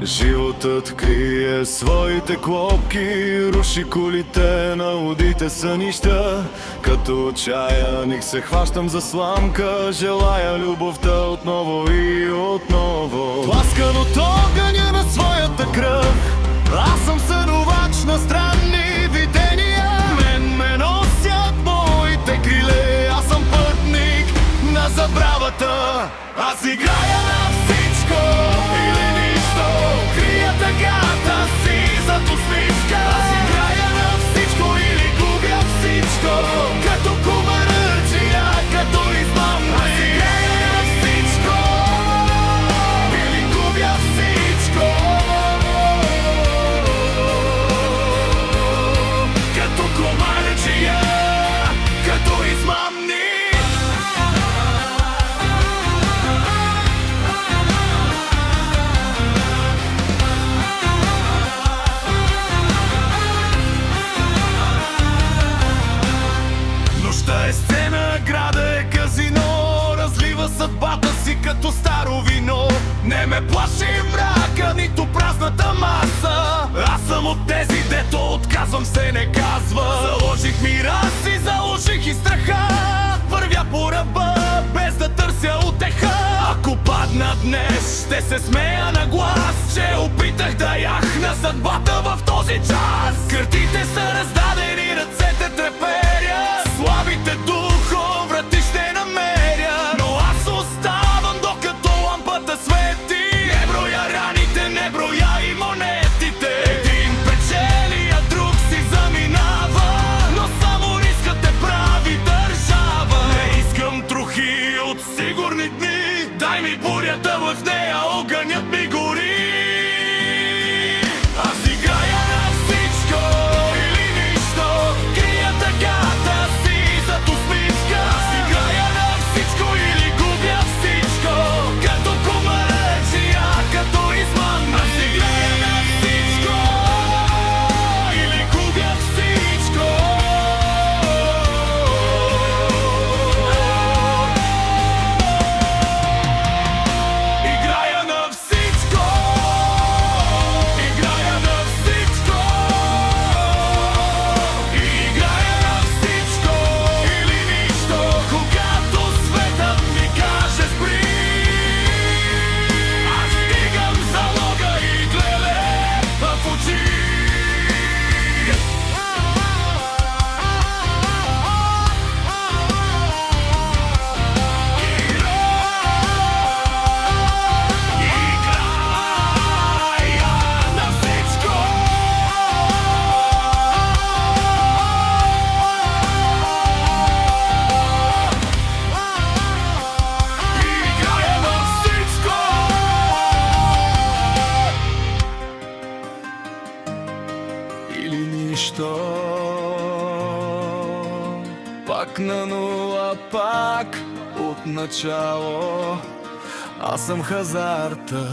Животът крие своите клопки, руши кулите на удите сънища. Като отчаяник се хващам за сламка, желая любовта отново и отново. Тласкан от огъня на своята кръв, аз съм сънувач на странни видения. Мен ме носят моите криле, аз съм пътник на забравата. Аз играя на всичко или нищо, крия тъгата си зад усмивка. Аз играя на всичко или губя всичко, като кумаръчия, като измамник. Аз играя на всичко или губя всичко, като кумаръчия, като измамник. Нощта е сцена, града е казино, разлива съдбата си като старо вино. Не ме плаши мрака, нито празната маса, аз съм от тези, дето отказвам се не казва. Заложих мира си, заложих и страха, вървя по ръба, без да търся утеха. Ако падна днес, ще се смея на глас, че опитах да яхна съдбата в този час. Картите са раздадени, ръцете треперят, слабите духом врати ще намеря. Но аз оставам докато лампата свети, не броя раните, не броя и монетите. Един печели, а друг си заминава, но само рискът те прави държава. Не искам трохи от сигурни дни, дай ми бурята, в нея огънят ми гори. Аз играя на всичко или нищо, крия тъгата си зад усмивка. Аз играя на всичко или губя всичко, като кумаръчия, като измамник. Аз играя на всичко или губя всичко, играя на всичко, играя на всичко, играя на всичко или нищо. Когато светът ми каже спри, аз стигам залога и гледа в очи. Играя на всичко, играя на всичко, или нищо. Пак на нула, пак от начало, аз съм хазарта.